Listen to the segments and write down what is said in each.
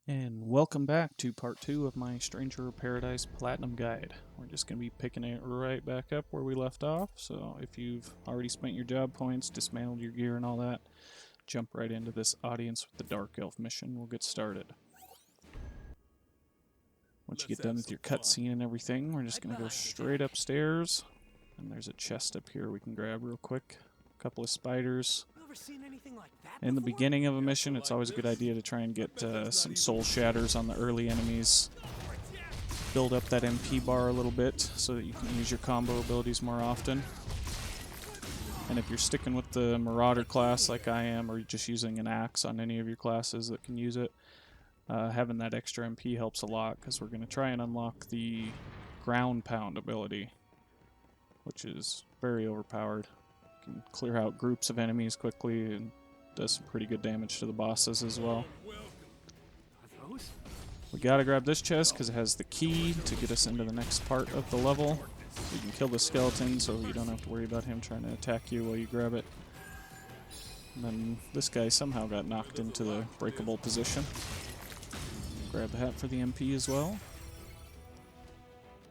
And welcome back to part 2 of my Stranger of Paradise Platinum Guide. We're just going to be picking it right back up where we left off, so if you've already spent your job points, dismantled your gear and all that, jump right into this Audience with the Dark Elf mission. We'll get started. Once you get done with your cutscene and everything, we're just going to go straight upstairs, and there's a chest up here we can grab real quick. A couple of spiders. In the beginning of a mission, it's always a good idea to try and get some soul shatters on the early enemies. Build up that MP bar a little bit so that you can use your combo abilities more often. And if you're sticking with the Marauder class like I am, or just using an axe on any of your classes that can use it, having that extra MP helps a lot, because we're going to try and unlock the Ground Pound ability, which is very overpowered. Can clear out groups of enemies quickly and does some pretty good damage to the bosses as well. We gotta grab this chest because it has the key to get us into the next part of the level. You can kill the skeleton so you don't have to worry about him trying to attack you while you grab it. And then this guy somehow got knocked into the breakable position. Grab the hat for the MP as well.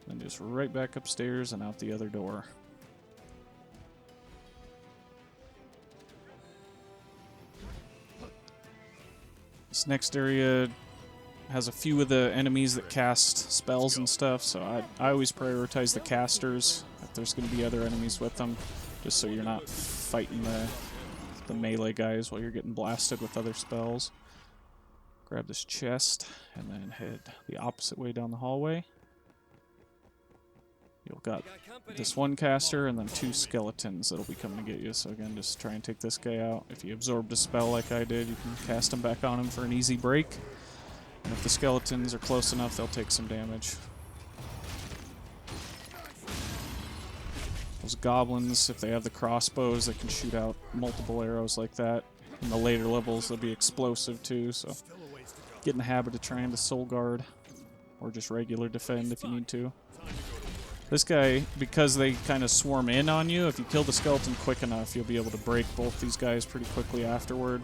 Then just right back upstairs and out the other door. This next area has a few of the enemies that cast spells and stuff, so I always prioritize the casters if there's going to be other enemies with them, just so you're not fighting the melee guys while you're getting blasted with other spells. Grab this chest and then head the opposite way down the hallway. You've got this one caster and then two skeletons that'll be coming to get you. So again, just try and take this guy out. If you absorbed a spell like I did, you can cast him back on him for an easy break. And if the skeletons are close enough, they'll take some damage. Those goblins, if they have the crossbows, they can shoot out multiple arrows like that. In the later levels, they'll be explosive too, so get in the habit of trying to soul guard, or just regular defend if you need to. This guy, because they kind of swarm in on you, if you kill the skeleton quick enough, you'll be able to break both these guys pretty quickly afterward.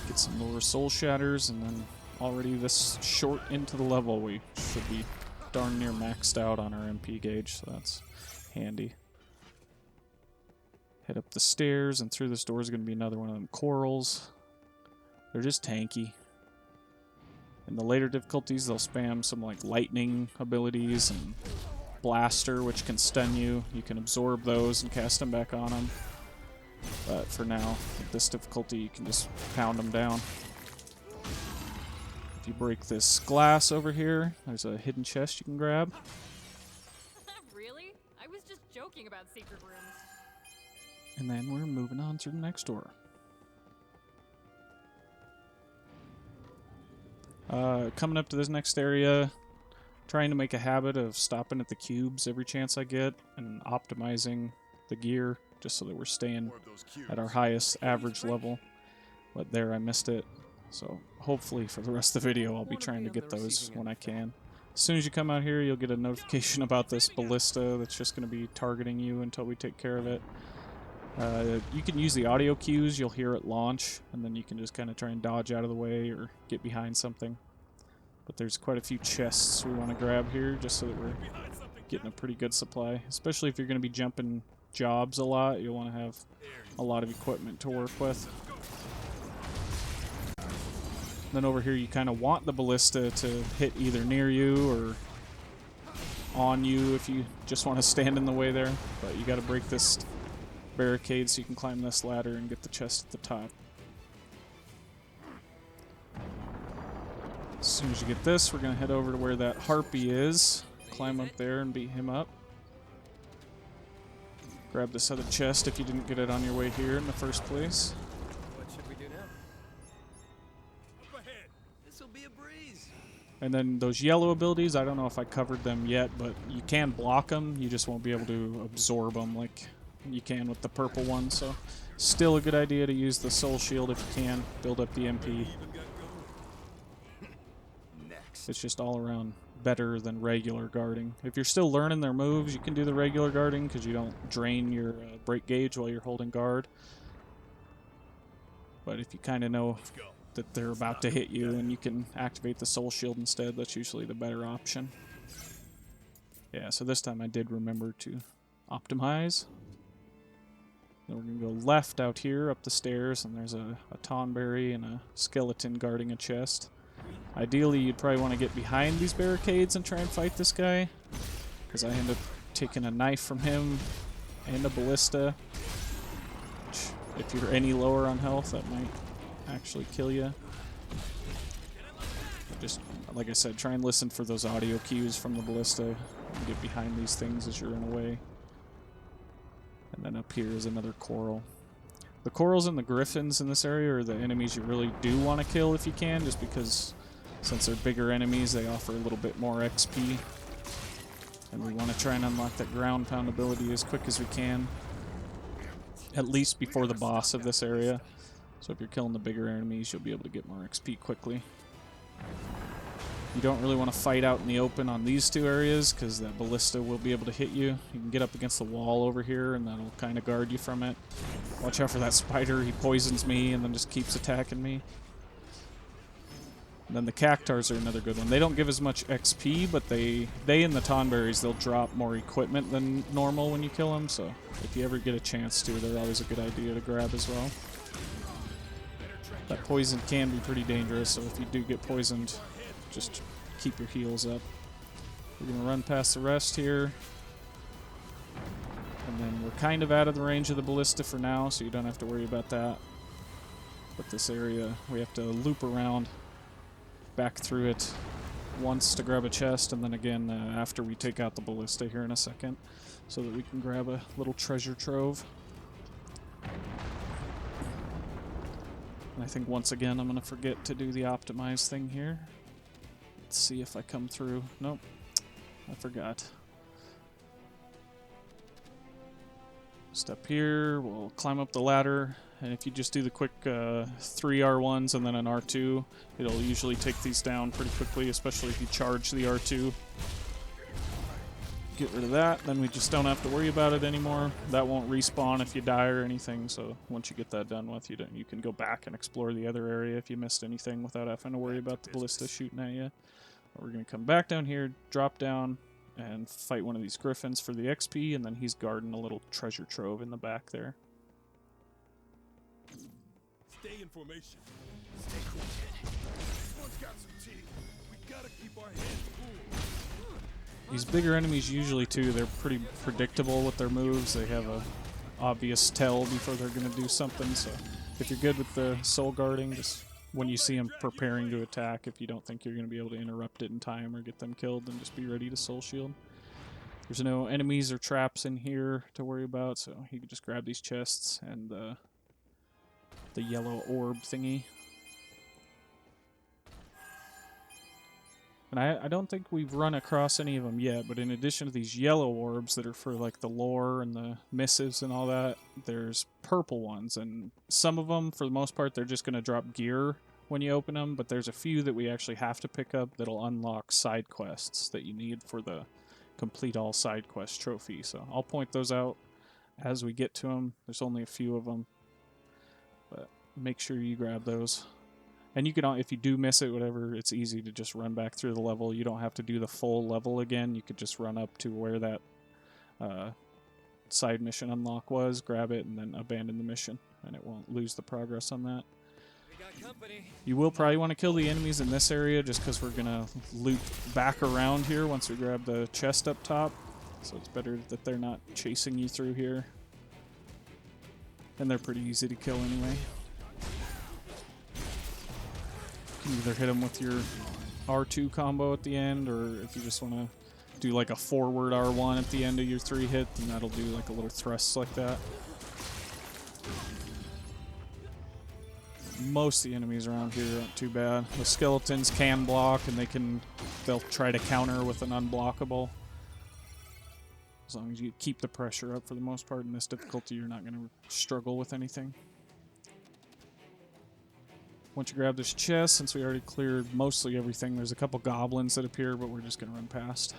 Get some lower soul shatters, and then already this short into the level, we should be darn near maxed out on our MP gauge, so that's handy. Head up the stairs, and through this door is going to be another one of them corals. They're just tanky. In the later difficulties, they'll spam some like lightning abilities and blaster, which can stun you. You can absorb those and cast them back on them. But for now, at this difficulty, you can just pound them down. If you break this glass over here, there's a hidden chest you can grab. Really? I was just joking about secret rooms. And then we're moving on to the next door. Coming up to this next area, trying to make a habit of stopping at the cubes every chance I get and optimizing the gear just so that we're staying at our highest average level. But there, I missed it. So hopefully for the rest of the video, I'll be trying to get those when I can. As soon as you come out here, you'll get a notification about this ballista that's just going to be targeting you until we take care of it. You can use the audio cues, you'll hear it launch, and then you can just kind of try and dodge out of the way or get behind something. But there's quite a few chests we want to grab here just so that we're getting a pretty good supply. Especially if you're going to be jumping jobs a lot, you'll want to have a lot of equipment to work with. Then over here you kind of want the ballista to hit either near you or on you if you just want to stand in the way there. But you got to break this barricade so you can climb this ladder and get the chest at the top. As soon as you get this, we're going to head over to where that harpy is, climb up there and beat him up. Grab this other chest if you didn't get it on your way here in the first place. What should we do now? Up ahead. This'll be a breeze. And then those yellow abilities, I don't know if I covered them yet, but you can block them, you just won't be able to absorb them like you can with the purple one, so still a good idea to use the soul shield if you can, build up the MP. It's just all around better than regular guarding. If you're still learning their moves, you can do the regular guarding because you don't drain your break gauge while you're holding guard. But if you kind of know that they're about to hit you, and you can activate the soul shield instead. That's usually the better option. Yeah, so this time I did remember to optimize. Then we're going to go left out here up the stairs, and there's a tonberry and a skeleton guarding a chest. Ideally, you'd probably want to get behind these barricades and try and fight this guy, because I end up taking a knife from him and a ballista, which, if you're any lower on health, that might actually kill you. Just, like I said, try and listen for those audio cues from the ballista and get behind these things as you're in a way. And then up here is another coral. The corals and the griffins in this area are the enemies you really do want to kill if you can, just because since they're bigger enemies, they offer a little bit more XP. And we want to try and unlock that ground pound ability as quick as we can, at least before the boss of this area. So if you're killing the bigger enemies, you'll be able to get more XP quickly. You don't really want to fight out in the open on these two areas, because that ballista will be able to hit you. You can get up against the wall over here, and that'll kind of guard you from it. Watch out for that spider. He poisons me and then just keeps attacking me. And then the cactars are another good one. They don't give as much XP, but they and the tonberries, they'll drop more equipment than normal when you kill them. So if you ever get a chance to, they're always a good idea to grab as well. That poison can be pretty dangerous, so if you do get poisoned, just keep your heals up. We're going to run past the rest here. And then we're kind of out of the range of the ballista for now, so you don't have to worry about that. But this area, we have to loop around, back through it once to grab a chest, and then again after we take out the ballista here in a second, so that we can grab a little treasure trove. And I think once again I'm going to forget to do the optimize thing here. Let's see if I come through. Nope, I forgot. Step here, we'll climb up the ladder, and if you just do the quick 3 R1s and then an R2, it'll usually take these down pretty quickly, especially if you charge the R2. Get rid of that, then we just don't have to worry about it anymore. That won't respawn if you die or anything, so once you get that done with, you can go back and explore the other area if you missed anything without having to worry about the ballista shooting at you. We're going to come back down here, drop down, and fight one of these griffins for the XP, and then he's guarding a little treasure trove in the back there. Stay in formation. Stay cool, kid. Everyone's got some tea. We gotta keep our heads cool. These bigger enemies usually, too, they're pretty predictable with their moves. They have a obvious tell before they're going to do something, so if you're good with the soul guarding, just when you see them preparing to attack, if you don't think you're going to be able to interrupt it in time or get them killed, then just be ready to soul shield. There's no enemies or traps in here to worry about, so you can just grab these chests and the yellow orb thingy. And I don't think we've run across any of them yet, but in addition to these yellow orbs that are for like the lore and the missives and all that, there's purple ones, and some of them, for the most part, they're just going to drop gear when you open them, but there's a few that we actually have to pick up that'll unlock side quests that you need for the complete all side quest trophy. So I'll point those out as we get to them. There's only a few of them, but make sure you grab those. And you can, if you do miss it, whatever, it's easy to just run back through the level. You don't have to do the full level again. You could just run up to where that side mission unlock was, grab it, and then abandon the mission, and it won't lose the progress on that. We got company. You will probably want to kill the enemies in this area just because we're going to loop back around here once we grab the chest up top. So it's better that they're not chasing you through here. And they're pretty easy to kill anyway. You can either hit them with your R2 combo at the end, or if you just want to do like a forward R1 at the end of your 3 hit, then that'll do like a little thrust like that. Most of the enemies around here aren't too bad. The skeletons can block, and they'll try to counter with an unblockable. As long as you keep the pressure up for the most part in this difficulty, you're not going to struggle with anything. Once you grab this chest, since we already cleared mostly everything, there's a couple goblins that appear, but we're just going to run past.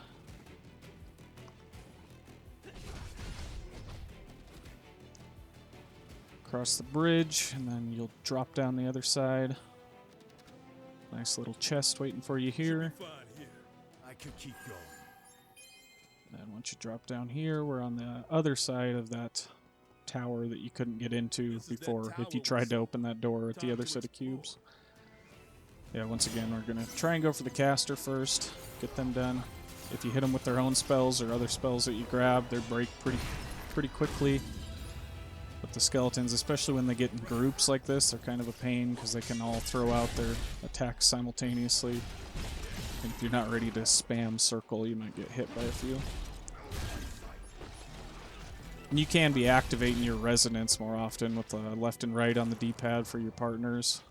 Cross the bridge, and then you'll drop down the other side. Nice little chest waiting for you here. Fine here. I could keep going. And once you drop down here, we're on the other side of that tower that you couldn't get into before if you tried to open that door at the other set of cubes. Yeah, once again, we're going to try and go for the caster first, get them done. If you hit them with their own spells or other spells that you grab, they break pretty quickly. But the skeletons, especially when they get in groups like this, they're kind of a pain because they can all throw out their attacks simultaneously. And if you're not ready to spam circle, you might get hit by a few. And you can be activating your resonance more often with left and right on the D-pad for your partners.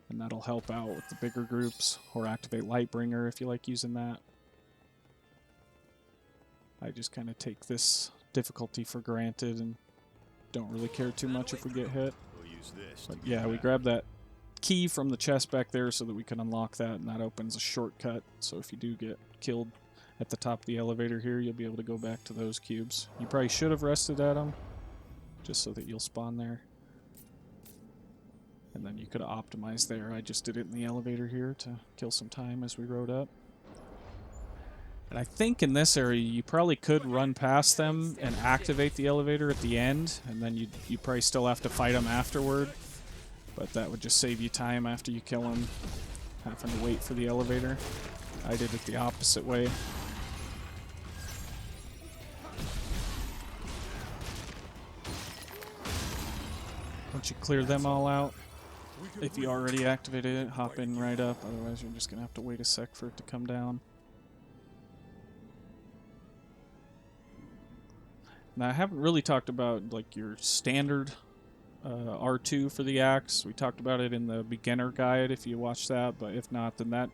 And that'll help out with the bigger groups. Or activate Lightbringer if you like using that. I just kind of take this difficulty for granted and don't really care too much if we get hit. But yeah, we grab that key from the chest back there so that we can unlock that, and that opens a shortcut. So if you do get killed at the top of the elevator here, you'll be able to go back to those cubes. You probably should have rested at them, just so that you'll spawn there. And then you could have optimized there. I just did it in the elevator here to kill some time as we rode up. And I think in this area, you probably could run past them and activate the elevator at the end, and then you probably still have to fight them afterward. But that would just save you time after you kill them, having to wait for the elevator. I did it the opposite way. Once you clear them all out, if you already activated it, hop in right up. Otherwise, you're just going to have to wait a sec for it to come down. Now, I haven't really talked about like your standard R2 for the axe. We talked about it in the beginner guide if you watch that, but if not, then that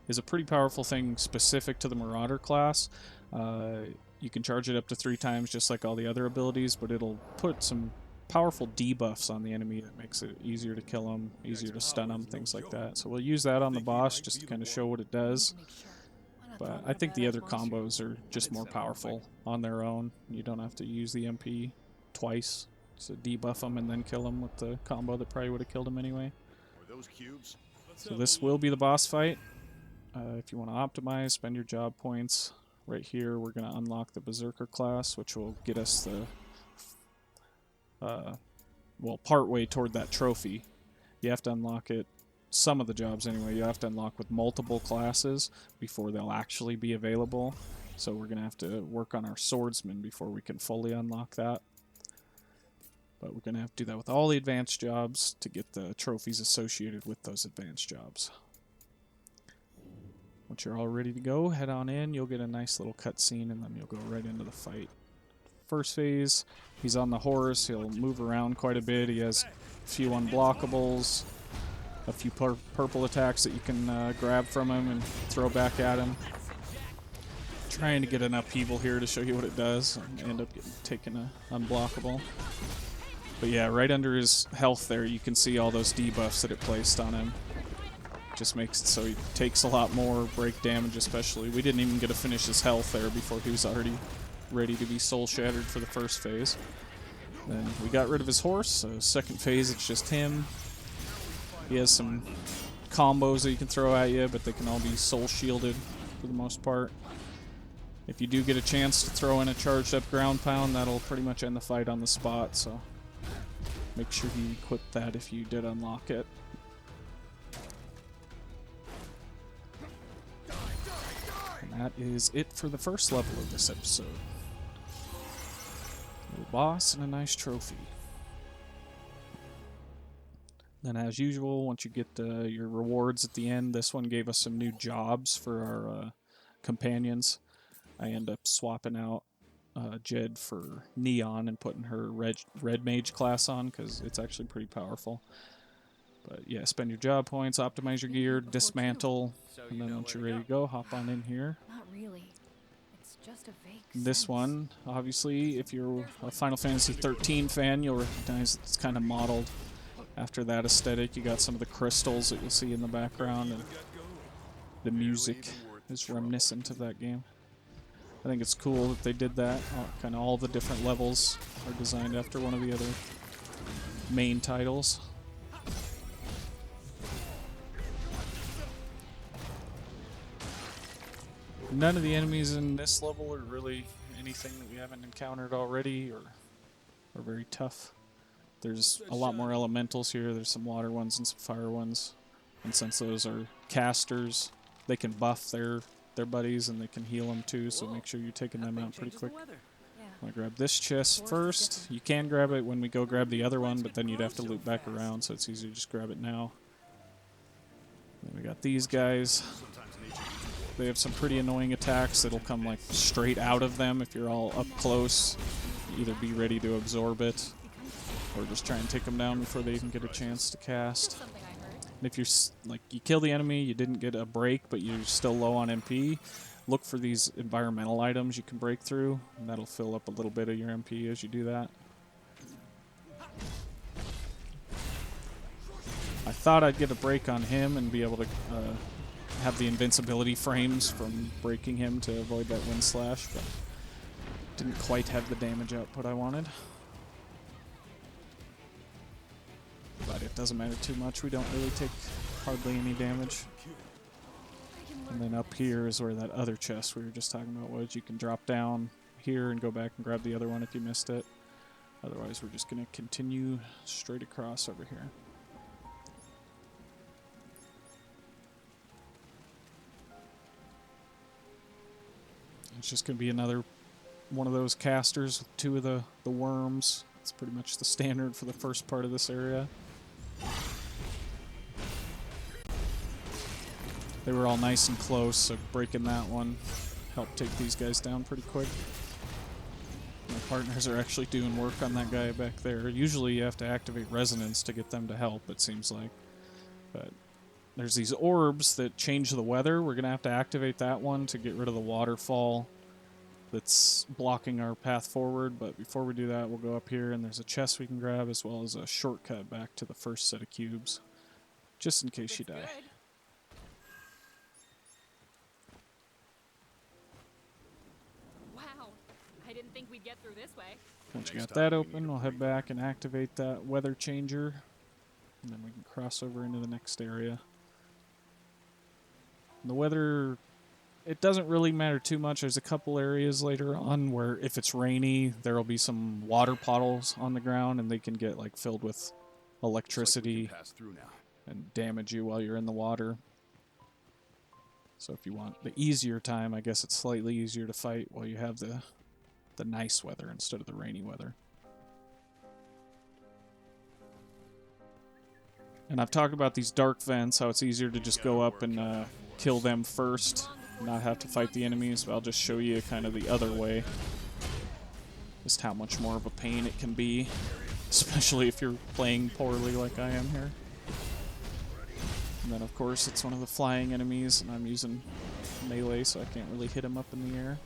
is a pretty powerful thing specific to the Marauder class. You can charge it up to 3 times just like all the other abilities, but it'll put some powerful debuffs on the enemy that makes it easier to kill them, easier to stun them, things like that. So we'll use that on the boss just to kind of show what it does. But I think the other combos are just more powerful on their own. You don't have to use the MP twice to debuff them and then kill them with the combo that probably would have killed them anyway. So this will be the boss fight. If you want to optimize, spend your job points. Right here, we're going to unlock the Berserker class, which will get us the, well, partway toward that trophy. You have to unlock it. Some of the jobs anyway, you have to unlock with multiple classes before they'll actually be available. So we're going to have to work on our swordsman before we can fully unlock that. But we're going to have to do that with all the advanced jobs to get the trophies associated with those advanced jobs. Once you're all ready to go, head on in. You'll get a nice little cutscene and then you'll go right into the fight. First phase, he's on the horse. He'll move around quite a bit. He has a few unblockables. A few purple attacks that you can grab from him and throw back at him. Trying to get an upheaval here to show you what it does. And end up taking an unblockable. But yeah, right under his health there, you can see all those debuffs that it placed on him. Just makes it so he takes a lot more break damage, especially. We didn't even get to finish his health there before he was already ready to be soul shattered for the first phase. Then we got rid of his horse, so second phase it's just him. He has some combos that you can throw at you, but they can all be soul shielded for the most part. If you do get a chance to throw in a charged up ground pound, that'll pretty much end the fight on the spot, so make sure you equip that if you did unlock it. And that is it for the first level of this episode. A little boss and a nice trophy. Then as usual, once you get your rewards at the end, this one gave us some new jobs for our companions. I end up swapping out Jed for Neon and putting her red mage class on because it's actually pretty powerful. But yeah, spend your job points, optimize your gear, dismantle, and then once you're ready to go, hop on in here. Not really. It's just a vague This sense. one, obviously, if you're a Final Fantasy 13 fan, you'll recognize it's kind of modeled after that aesthetic. You got some of the crystals that you'll see in the background, and the music is reminiscent of that game. I think it's cool that they did that. Kind of all the different levels are designed after one of the other main titles. None of the enemies in this level are really anything that we haven't encountered already or are very tough. There's a lot more elementals here. There's some water ones and some fire ones. And since those are casters, they can buff their buddies and they can heal them too, so make sure you're taking them out pretty quick. I'm gonna grab this chest first. You can grab it when we go grab the other one, but then you'd have to loop back around, so it's easier to just grab it now. Then we got these guys. They have some pretty annoying attacks that'll come like straight out of them if you're all up close. Either be ready to absorb it, or just try and take them down before they even get a chance to cast. And if you're like you kill the enemy, you didn't get a break, but you're still low on MP, look for these environmental items you can break through, and that'll fill up a little bit of your MP as you do that. I thought I'd get a break on him and be able to have the invincibility frames from breaking him to avoid that wind slash, but didn't quite have the damage output I wanted. But it doesn't matter too much. We don't really take hardly any damage. And then up here is where that other chest we were just talking about was. You can drop down here and go back and grab the other one if you missed it. Otherwise, we're just going to continue straight across over here. It's just going to be another one of those casters with two of the worms. It's pretty much the standard for the first part of this area. They were all nice and close, so breaking that one helped take these guys down pretty quick. My partners are actually doing work on that guy back there. Usually you have to activate resonance to get them to help, it seems like. But there's these orbs that change the weather. We're going to have to activate that one to get rid of the waterfall that's blocking our path forward. But before we do that, we'll go up here, and there's a chest we can grab as well as a shortcut back to the first set of cubes, just in case you die. Wow, I didn't think we'd get through this way. Once you got that open, we'll head back and activate that weather changer, and then we can cross over into the next area. And the weather, it doesn't really matter too much. There's a couple areas later on where if it's rainy, there will be some water puddles on the ground, and they can get like filled with electricity and damage you while you're in the water. So if you want the easier time, I guess it's slightly easier to fight while you have the nice weather instead of the rainy weather. And I've talked about these dark vents, how it's easier to just go up and kill them first, not have to fight the enemies, but I'll just show you kind of the other way. Just how much more of a pain it can be, especially if you're playing poorly like I am here. And then of course it's one of the flying enemies, and I'm using melee, so I can't really hit him up in the air.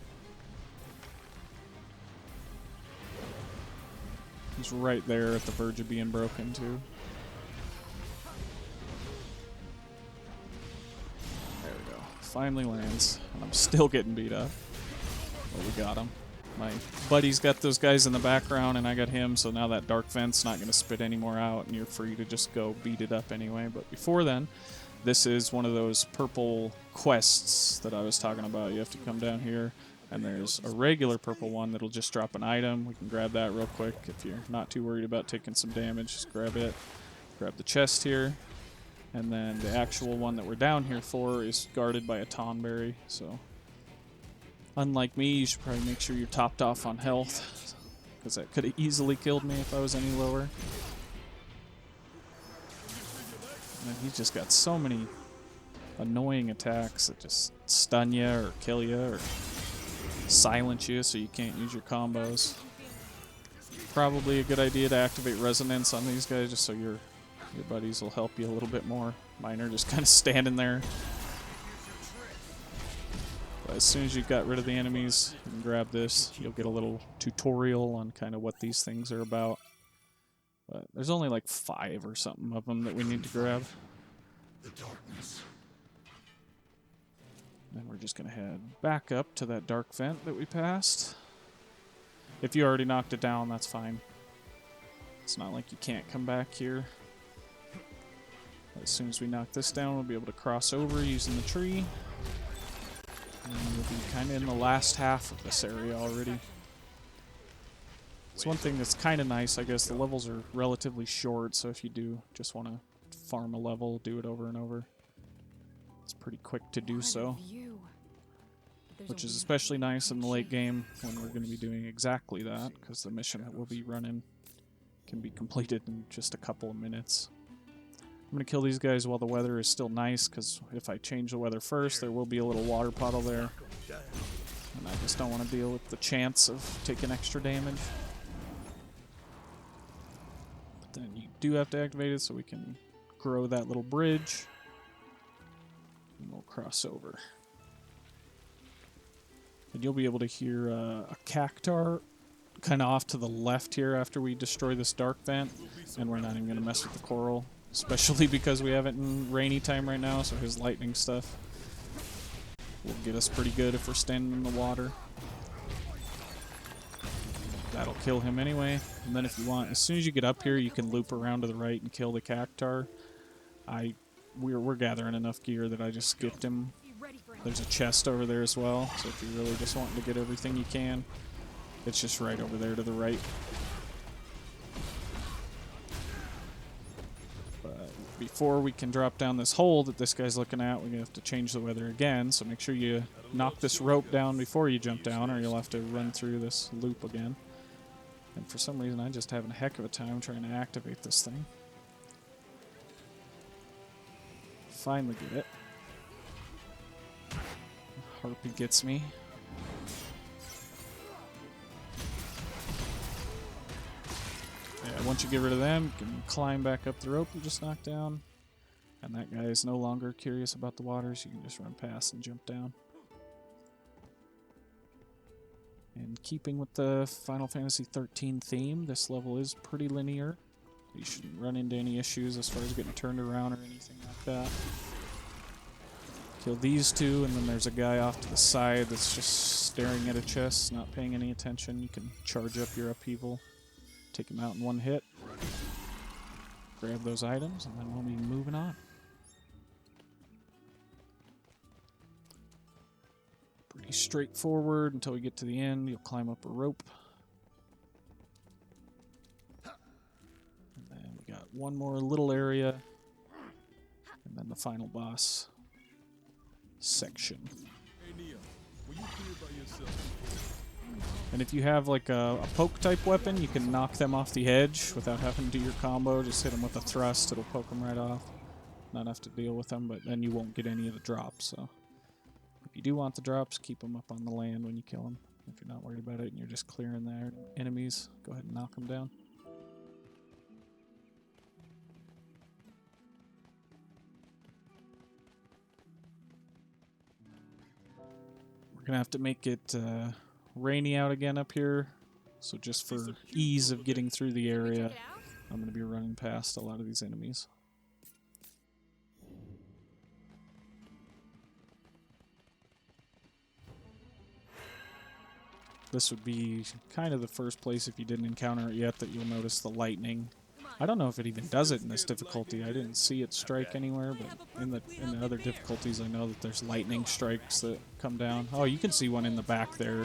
He's right there at the verge of being broken too. There we go. Finally lands, and I'm still getting beat up. But we got him. My buddy's got those guys in the background, and I got him, so now that dark vent's not going to spit any more out, and you're free to just go beat it up anyway. But before then, this is one of those purple quests that I was talking about. You have to come down here, and there's a regular purple one that'll just drop an item. We can grab that real quick if you're not too worried about taking some damage. Just grab it. Grab the chest here. And then the actual one that we're down here for is guarded by a tonberry, so unlike me, you should probably make sure you're topped off on health, because that could have easily killed me if I was any lower. And he's just got so many annoying attacks that just stun you or kill you or silence you so you can't use your combos. Probably a good idea to activate resonance on these guys just so your buddies will help you a little bit more. Mine are just kind of standing there. But as soon as you've got rid of the enemies, you can grab this. You'll get a little tutorial on kind of what these things are about. But there's only like 5 or something of them that we need to grab. The darkness. Then we're just going to head back up to that dark vent that we passed. If you already knocked it down, that's fine. It's not like you can't come back here. As soon as we knock this down, we'll be able to cross over using the tree. And we'll be kind of in the last half of this area already. It's one thing that's kind of nice, I guess. The levels are relatively short, so if you do just want to farm a level, do it over and over, it's pretty quick to do so. Which is especially nice in the late game when we're going to be doing exactly that, because the mission that we'll be running can be completed in just a couple of minutes. I'm going to kill these guys while the weather is still nice, because if I change the weather first, there will be a little water puddle there. And I just don't want to deal with the chance of taking extra damage. But then you do have to activate it so we can grow that little bridge. And we'll cross over. And you'll be able to hear a cactar kind of off to the left here after we destroy this dark vent. And we're not even going to mess with the coral, especially because we have it in rainy time right now, so his lightning stuff will get us pretty good if we're standing in the water. That'll kill him anyway. And then if you want, as soon as you get up here, you can loop around to the right and kill the cactar. We're gathering enough gear that I just skipped him. There's a chest over there as well, so if you're really just wanting to get everything you can, it's just right over there to the right. But before we can drop down this hole that this guy's looking at, we're going to have to change the weather again, so make sure you knock this rope down before you jump down, or you'll have to run through this loop again. And for some reason, I'm just having a heck of a time trying to activate this thing. Finally get it. Harpy gets me. Yeah, once you get rid of them, you can climb back up the rope you just knocked down. And that guy is no longer curious about the waters. You can just run past and jump down. And keeping with the Final Fantasy XIII theme, this level is pretty linear. You shouldn't run into any issues as far as getting turned around or anything like that. Kill these two, and then there's a guy off to the side that's just staring at a chest, not paying any attention. You can charge up your upheaval, take him out in one hit, grab those items, and then we'll be moving on. Pretty straightforward until we get to the end. You'll climb up a rope. And then we got one more little area, and then the final boss section. Hey, Nia, were you here by yourself? And if you have like a poke type weapon, you can knock them off the edge without having to do your combo. Just hit them with a thrust, it'll poke them right off. Not have to deal with them, but then you won't get any of the drops. So if you do want the drops, keep them up on the land when you kill them. If you're not worried about it and you're just clearing their enemies, go ahead and knock them down. We're gonna have to make it rainy out again up here, so just for ease of getting through the area, I'm gonna be running past a lot of these enemies. This would be kind of the first place, if you didn't encounter it yet, that you'll notice the lightning. I don't know if it even does it in this difficulty. I didn't see it strike anywhere, but in the other difficulties, I know that there's lightning strikes that come down. Oh, you can see one in the back there,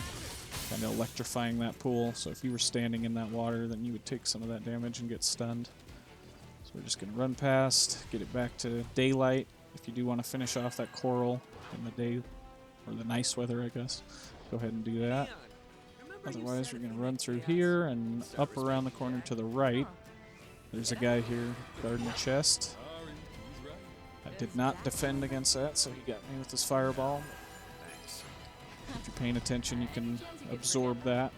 kind of electrifying that pool. So if you were standing in that water, then you would take some of that damage and get stunned. So we're just going to run past, get it back to daylight. If you do want to finish off that coral in the day, or the nice weather, I guess, go ahead and do that. Otherwise, we're going to run through here and up around the corner to the right. There's a guy here guarding the chest. I did not defend against that, so he got me with his fireball. If you're paying attention, you can absorb that.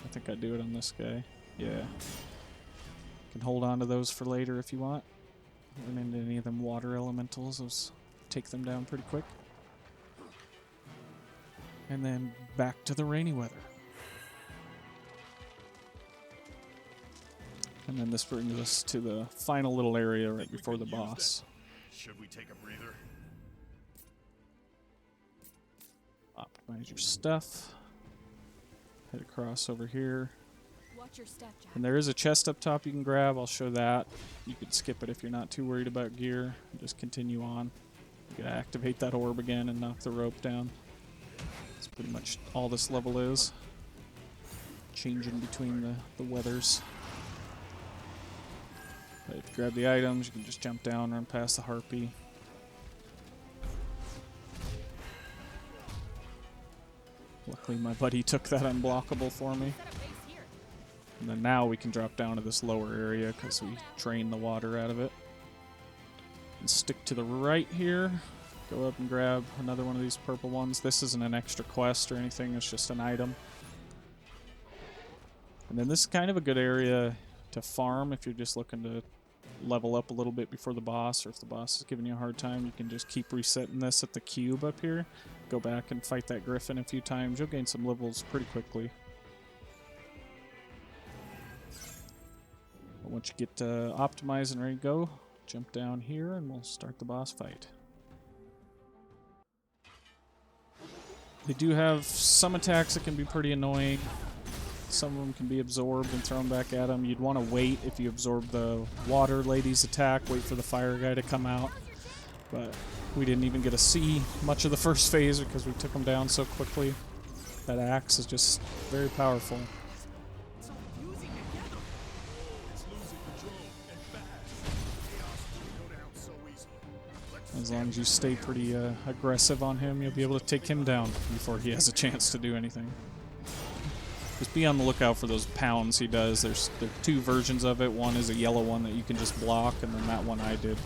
I think I do it on this guy. Yeah. You can hold on to those for later if you want. Run into any of them water elementals, those take them down pretty quick. And then back to the rainy weather. And then this brings us to the final little area right before the boss. Should we take a breather? Optimize your stuff. Head across over here. Watch your step, Jack. And there is a chest up top you can grab. I'll show that. You could skip it if you're not too worried about gear. Just continue on. You gotta activate that orb again and knock the rope down. That's pretty much all this level is. Changing between the weathers. But if you grab the items, you can just jump down, run past the harpy. Luckily my buddy took that unblockable for me. And then now we can drop down to this lower area because we drained the water out of it. And stick to the right here. Go up and grab another one of these purple ones. This isn't an extra quest or anything, it's just an item. And then this is kind of a good area to farm if you're just looking to level up a little bit before the boss, or if the boss is giving you a hard time, you can just keep resetting this at the cube up here. Go back and fight that griffin a few times. You'll gain some levels pretty quickly. But once you get optimized and ready to go, jump down here and we'll start the boss fight. They do have some attacks that can be pretty annoying. Some of them can be absorbed and thrown back at them. You'd want to wait if you absorb the water lady's attack, wait for the fire guy to come out. But we didn't even get to see much of the first phase because we took him down so quickly. That axe is just very powerful. As long as you stay pretty aggressive on him, you'll be able to take him down before he has a chance to do anything. Just be on the lookout for those pounds he does. There are two versions of it. One is a yellow one that you can just block, and then that one I did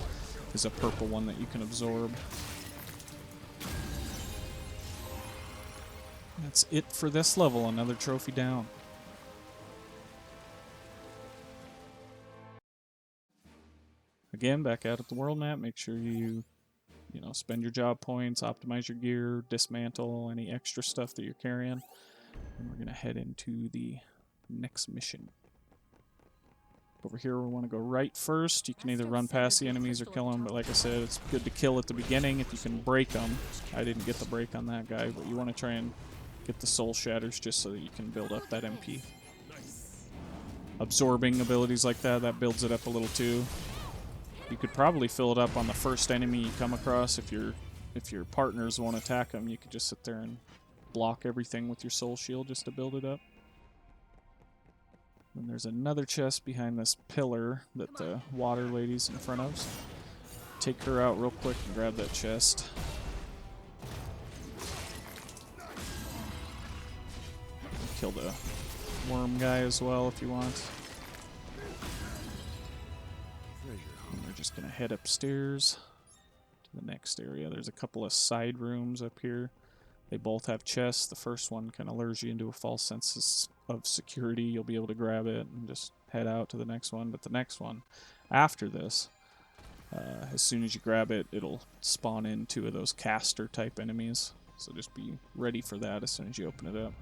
is a purple one that you can absorb. That's it for this level. Another trophy down. Again, back out at the world map. Make sure you spend your job points, optimize your gear, dismantle any extra stuff that you're carrying. And we're going to head into the next mission. Over here we want to go right first. You can either run past the enemies or kill them, but like I said, it's good to kill at the beginning if you can break them. I didn't get the break on that guy, but you want to try and get the soul shatters just so that you can build up that MP. Absorbing abilities like that builds it up a little too. You could probably fill it up on the first enemy you come across. If your partners won't attack them, you could just sit there and block everything with your soul shield just to build it up. And there's another chest behind this pillar that the water lady's in front of. So take her out real quick and grab that chest. Kill the worm guy as well if you want. And we're just going to head upstairs to the next area. There's a couple of side rooms up here. They both have chests. The first one kind of lures you into a false sense of security. You'll be able to grab it and just head out to the next one. But the next one, after this, as soon as you grab it, it'll spawn in two of those caster type enemies. So just be ready for that as soon as you open it up.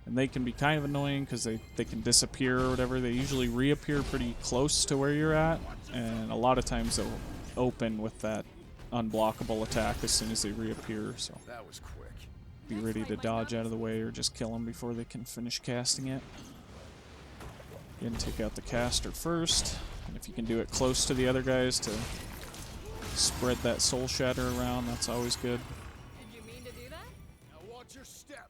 And they can be kind of annoying because they can disappear or whatever. They usually reappear pretty close to where you're at. And a lot of times they'll open with that unblockable attack as soon as they reappear, so That was quick. be ready to dodge out of the way or just kill them before they can finish casting it. Again, take out the caster first, and if you can do it close to the other guys to spread that soul shatter around, that's always good. Did you mean to do that? Now watch your step.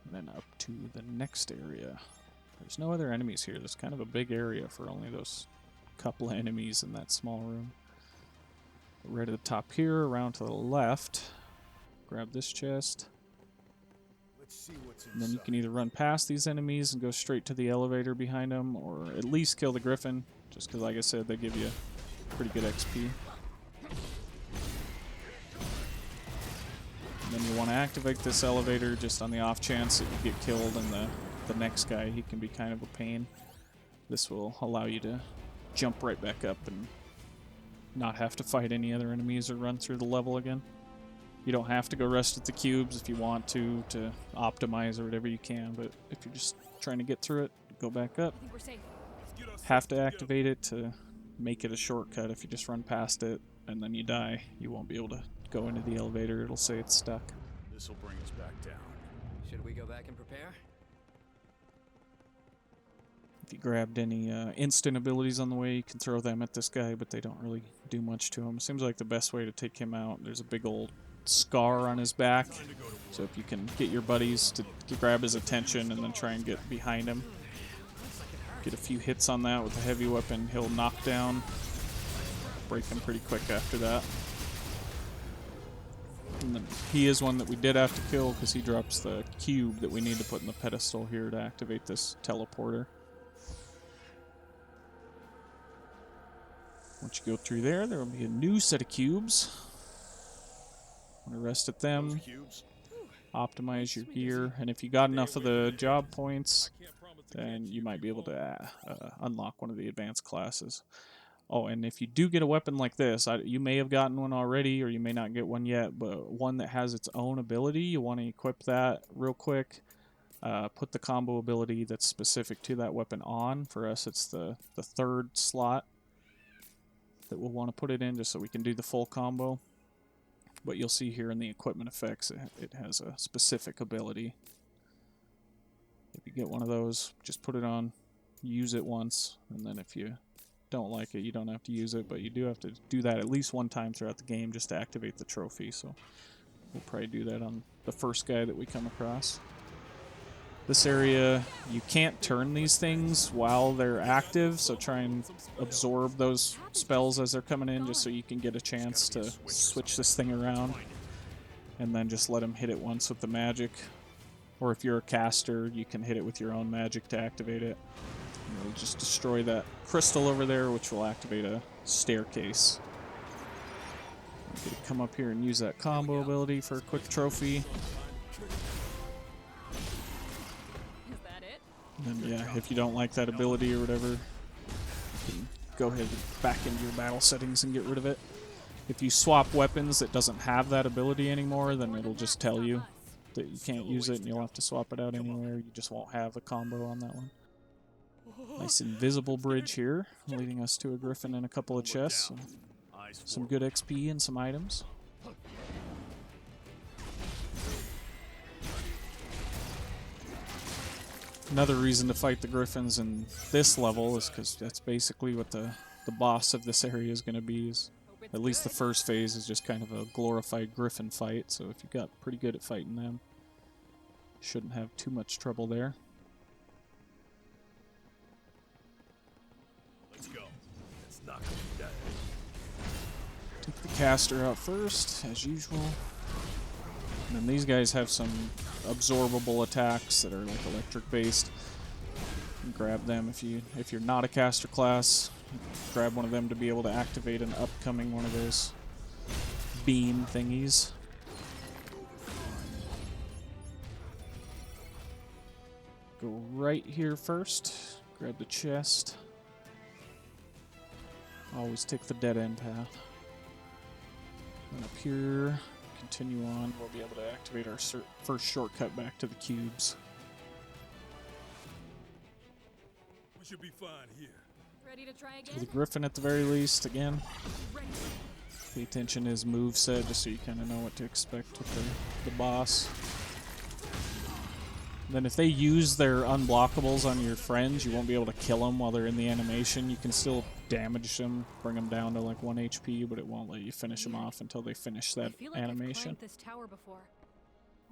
And then up to the next area. There's no other enemies here. There's kind of a big area for only those couple of enemies in that small room. Right at the top here, around to the left, grab this chest. Let's see what's inside. And then you can either run past these enemies and go straight to the elevator behind them, or at least kill the griffin, just because, like I said, they give you pretty good XP. And then you want to activate this elevator just on the off chance that you get killed and the next guy, he can be kind of a pain. This will allow you to jump right back up and not have to fight any other enemies or run through the level again. You don't have to go rest at the cubes if you want to optimize or whatever you can, but if you're just trying to get through it, go back up. I think we're safe. Have to activate it to make it a shortcut. If you just run past it and then you die, you won't be able to go into the elevator. It'll say it's stuck. This'll bring us back down. Should we go back and prepare? If you grabbed any instant abilities on the way, you can throw them at this guy, but they don't really do much to him. Seems like the best way to take him out, there's a big old scar on his back. So if you can get your buddies to grab his attention and then try and get behind him, get a few hits on that with a heavy weapon, he'll knock down, break him pretty quick after that. And then he is one that we did have to kill because he drops the cube that we need to put in the pedestal here to activate this teleporter. Once you go through there, there will be a new set of cubes. Want to rest at them, optimize your gear, and if you got enough of the job points, then you might be able to unlock one of the advanced classes. Oh, and if you do get a weapon like this, you may have gotten one already, or you may not get one yet, but one that has its own ability, you want to equip that real quick. Put the combo ability that's specific to that weapon on. For us, it's the third slot that we'll want to put it in, just so we can do the full combo. But you'll see here in the equipment effects, it has a specific ability. If you get one of those, just put it on, use it once, and then if you don't like it, you don't have to use it, but you do have to do that at least one time throughout the game just to activate the trophy. So we'll probably do that on the first guy that we come across. This area, you can't turn these things while they're active, so try and absorb those spells as they're coming in just so you can get a chance to switch this thing around, and then just let them hit it once with the magic. Or if you're a caster, you can hit it with your own magic to activate it. And it'll just destroy that crystal over there, which will activate a staircase. I'm gonna come up here and use that combo ability for a quick trophy. Is that it? And then, yeah, if you don't like that ability or whatever, you can go ahead and back into your battle settings and get rid of it. If you swap weapons that doesn't have that ability anymore, then it'll just tell you that you can't use it and you'll have to swap it out anywhere. You just won't have a combo on that one. Nice invisible bridge here, leading us to a griffin and a couple of chests. Some good XP and some items. Another reason to fight the griffins in this level is because that's basically what the boss of this area is going to be. At least the first phase is just kind of a glorified griffin fight, so if you got pretty good at fighting them, shouldn't have too much trouble there. Let's go. Let's knock him down. Take the caster out first, as usual. And then these guys have some absorbable attacks that are like electric based. You can grab them if you're not a caster class. Grab one of them to be able to activate an upcoming one of those beam thingies. Go right here first. Grab the chest. Always take the dead end path. And up here, continue on. We'll be able to activate our first shortcut back to the cubes. We should be fine here. Ready to try To again? the griffin at the very least, again. Ready. Pay attention to his moveset just so you kind of know what to expect with the boss. Then if they use their unblockables on your friends, you won't be able to kill them while they're in the animation. You can still damage them, bring them down to like 1 HP, but it won't let you finish them off until they finish that I feel like I've animation. climbed this tower before.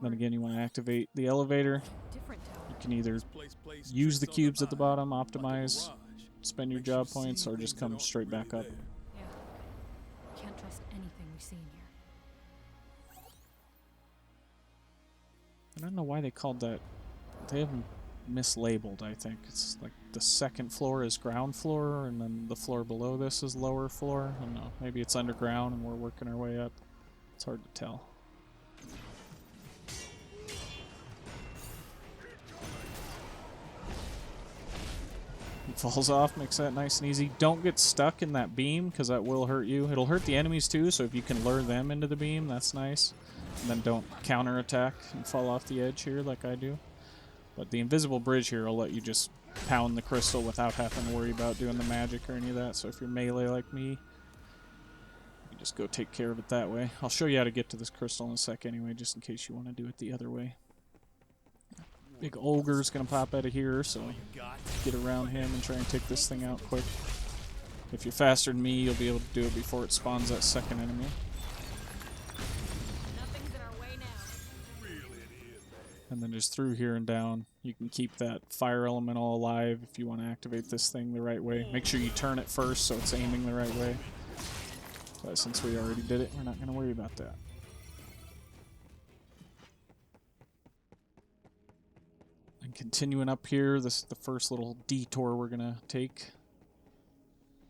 Then again, you want to activate the elevator. Different tower. You can either Place use the tricks on cubes at the mind, bottom, like a optimize, garage. spend your Makes you job see points, or things just that come aren't straight really back up. there. Yeah. Can't trust anything we see in here. I don't know why they called that. They have them mislabeled, I think. It's like the second floor is ground floor, and then the floor below this is lower floor. I don't know. Maybe it's underground and we're working our way up. It's hard to tell. He falls off, makes that nice and easy. Don't get stuck in that beam, because that will hurt you. It'll hurt the enemies too, so if you can lure them into the beam, that's nice. And then don't counterattack and fall off the edge here like I do. But the invisible bridge here will let you just pound the crystal without having to worry about doing the magic or any of that. So if you're melee like me, you just go take care of it that way. I'll show you how to get to this crystal in a sec anyway, just in case you want to do it the other way. Big ogre's going to pop out of here, so get around him and try and take this thing out quick. If you're faster than me, you'll be able to do it before it spawns that second enemy. And then just through here and down, you can keep that fire elemental alive if you want to activate this thing the right way. Make sure you turn it first so it's aiming the right way. But since we already did it, we're not going to worry about that. And continuing up here, this is the first little detour we're going to take.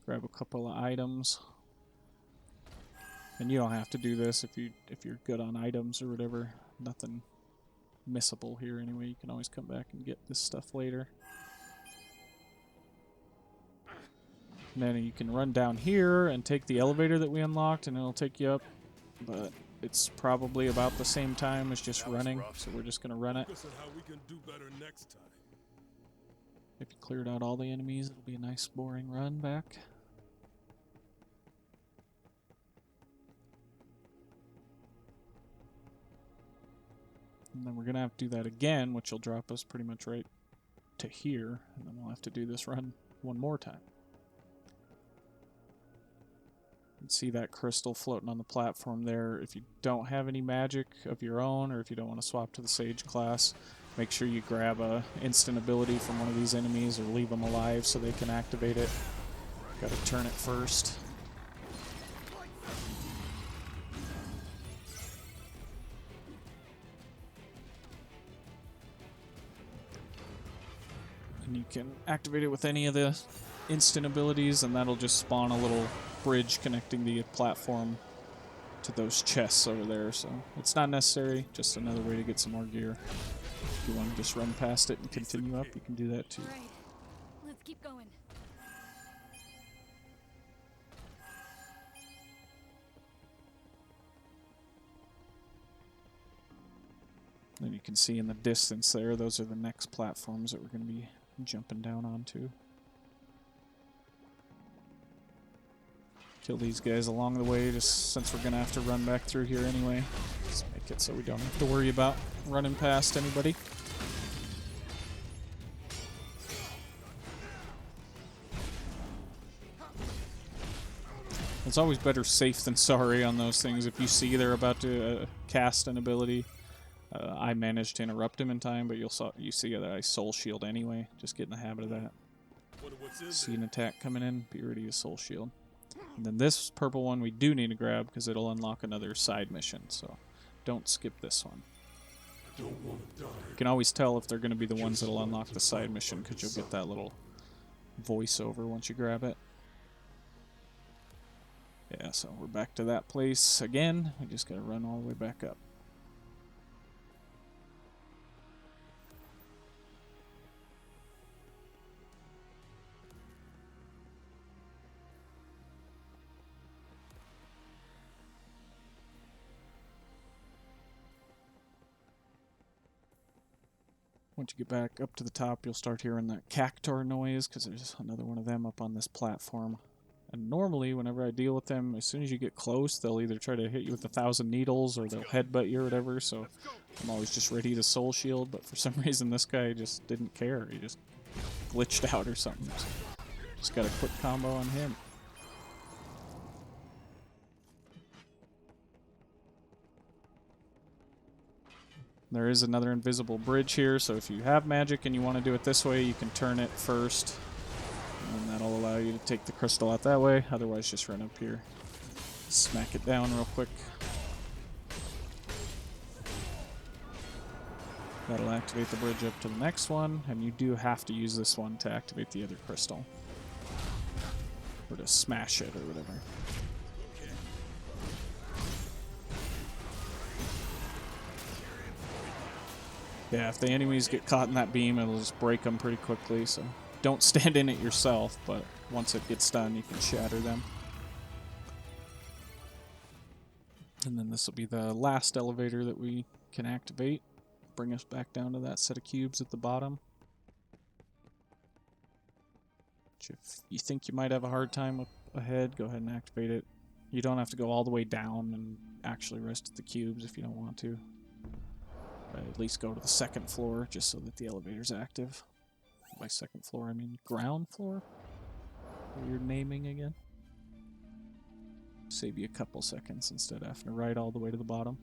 Grab a couple of items. And you don't have to do this if you're good on items or whatever. Nothing missable here anyway. You can always come back and get this stuff later. And then you can run down here and take the elevator that we unlocked, and it'll take you up. But it's probably about the same time as just running, so we're just going to run it. Focus on how we can do better next time. If you cleared out all the enemies, it'll be a nice boring run back. And then we're going to have to do that again, which will drop us pretty much right to here. And then we'll have to do this run one more time. You can see that crystal floating on the platform there. If you don't have any magic of your own, or if you don't want to swap to the Sage class, make sure you grab a instant ability from one of these enemies or leave them alive so they can activate it. Got to turn it first. And you can activate it with any of the instant abilities, and that'll just spawn a little bridge connecting the platform to those chests over there. So it's not necessary, just another way to get some more gear. If you want to just run past it and continue up, you can do that too. All right, let's keep going. And you can see in the distance there, those are the next platforms that we're going to be jumping down onto. Kill these guys along the way, just since we're going to have to run back through here anyway. Just make it so we don't have to worry about running past anybody. It's always better safe than sorry on those things. If you see they're about to cast an ability, I managed to interrupt him in time, but you see that I soul shield anyway. Just get in the habit of that. See an attack coming in, be ready to soul shield. And then this purple one we do need to grab because it'll unlock another side mission, so don't skip this one. You can always tell if they're going to be the ones that'll unlock the side mission because you'll get that little voiceover once you grab it. Yeah, so we're back to that place again. We just got to run all the way back up. Once you get back up to the top, you'll start hearing that cactuar noise, because there's another one of them up on this platform. And normally, whenever I deal with them, as soon as you get close, they'll either try to hit you with 1,000 needles, or they'll headbutt you or whatever, so I'm always just ready to soul shield, but for some reason this guy just didn't care. He just glitched out or something. So just got a quick combo on him. There is another invisible bridge here, so if you have magic and you want to do it this way, you can turn it first. And that'll allow you to take the crystal out that way. Otherwise, just run up here. Smack it down real quick. That'll activate the bridge up to the next one, and you do have to use this one to activate the other crystal. Or to smash it, or whatever. Yeah, if the enemies get caught in that beam, it'll just break them pretty quickly, so don't stand in it yourself, but once it gets done, you can shatter them. And then this will be the last elevator that we can activate. Bring us back down to that set of cubes at the bottom. Which if you think you might have a hard time up ahead, go ahead and activate it. You don't have to go all the way down and actually rest at the cubes if you don't want to. At least go to the second floor, just so that the elevator's active. By second floor, I mean ground floor? Weird naming again. Save you a couple seconds instead of having to ride all the way to the bottom.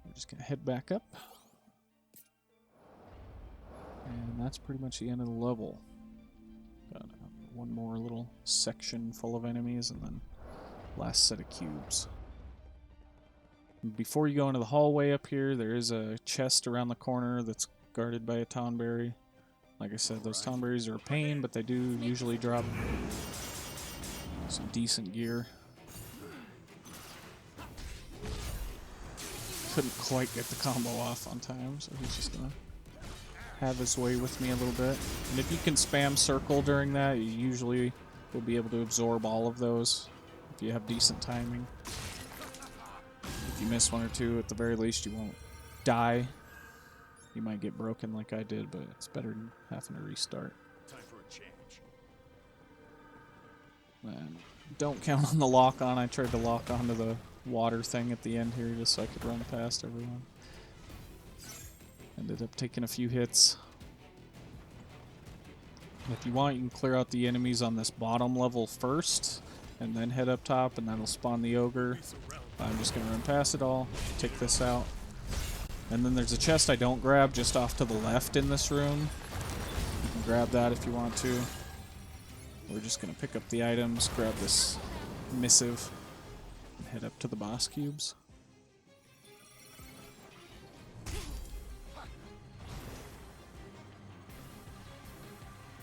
We're just going to head back up. And that's pretty much the end of the level. Got one more little section full of enemies, and then last set of cubes. Before you go into the hallway up here, there is a chest around the corner that's guarded by a tonberry. Like I said, those tonberries are a pain, but they do usually drop some decent gear. Couldn't quite get the combo off on time, so he's just gonna have his way with me a little bit. And if you can spam circle during that, you usually will be able to absorb all of those if you have decent timing. If you miss one or two, at the very least, you won't die. You might get broken like I did, but it's better than having to restart. Time for a change. And don't count on the lock on. I tried to lock onto the water thing at the end here just so I could run past everyone. Ended up taking a few hits. And if you want, you can clear out the enemies on this bottom level first, and then head up top, and that'll spawn the ogre. I'm just going to run past it all, take this out. And then there's a chest I don't grab just off to the left in this room. You can grab that if you want to. We're just going to pick up the items, grab this missive, and head up to the boss cubes.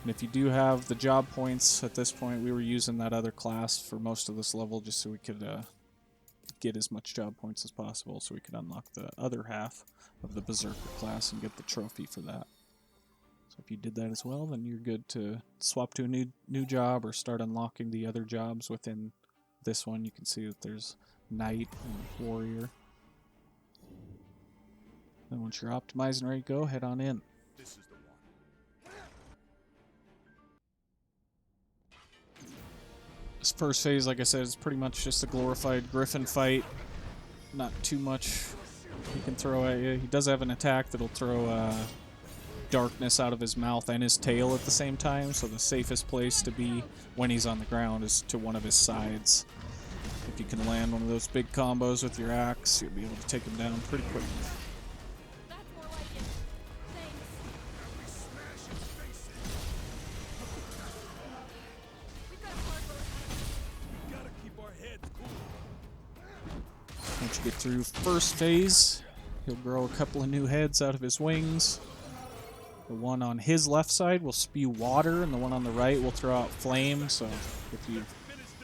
And if you do have the job points at this point, we were using that other class for most of this level just so we could get as much job points as possible so we could unlock the other half of the Berserker class and get the trophy for that. So if you did that as well, then you're good to swap to a new job or start unlocking the other jobs within this one. You can see that there's Knight and Warrior. Then once you're optimized and ready to go, head on in. This is the one. This first phase, like I said, is pretty much just a glorified Griffin fight. Not too much he can throw at you. He does have an attack that'll throw darkness out of his mouth and his tail at the same time, so the safest place to be when he's on the ground is to one of his sides. If you can land one of those big combos with your axe, you'll be able to take him down pretty quick. That's more like it. Thanks. We've got a hard road. We gotta keep our heads cool. Once you get through first phase, he'll grow a couple of new heads out of his wings. The one on his left side will spew water, and the one on the right will throw out flame, so if you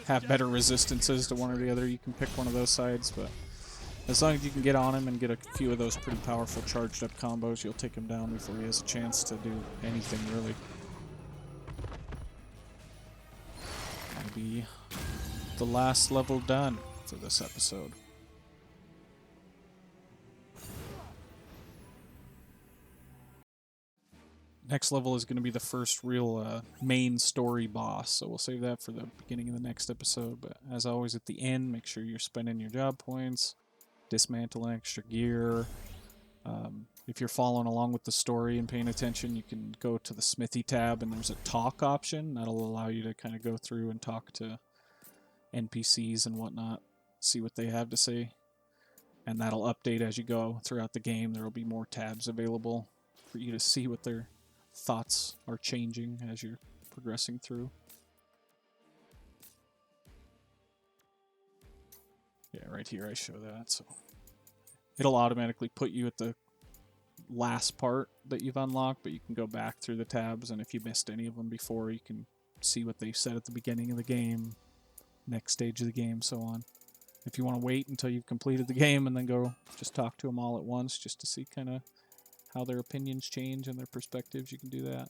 have better resistances to one or the other, you can pick one of those sides, but as long as you can get on him and get a few of those pretty powerful charged up combos, you'll take him down before he has a chance to do anything, really. That'll be the last level done for this episode. Next level is going to be the first real main story boss, so we'll save that for the beginning of the next episode. But as always, at the end, make sure you're spending your job points, dismantling extra gear. If you're following along with the story and paying attention, you can go to the smithy tab, and there's a talk option. That'll allow you to kind of go through and talk to NPCs and whatnot, see what they have to say. And that'll update as you go throughout the game. There will be more tabs available for you to see what their thoughts are changing as you're progressing through. Yeah, right here I show that, so it'll automatically put you at the last part that you've unlocked, but you can go back through the tabs, and if you missed any of them before, you can see what they said at the beginning of the game, next stage of the game, so on. If you want to wait until you've completed the game and then go just talk to them all at once just to see kind of how their opinions change and their perspectives, you can do that.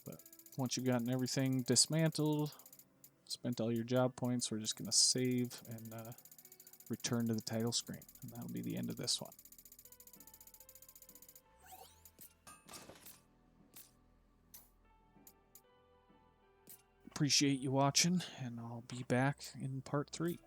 But once you've gotten everything dismantled, spent all your job points, we're just going to save and return to the title screen. And that'll be the end of this one. Appreciate you watching, and I'll be back in part 3.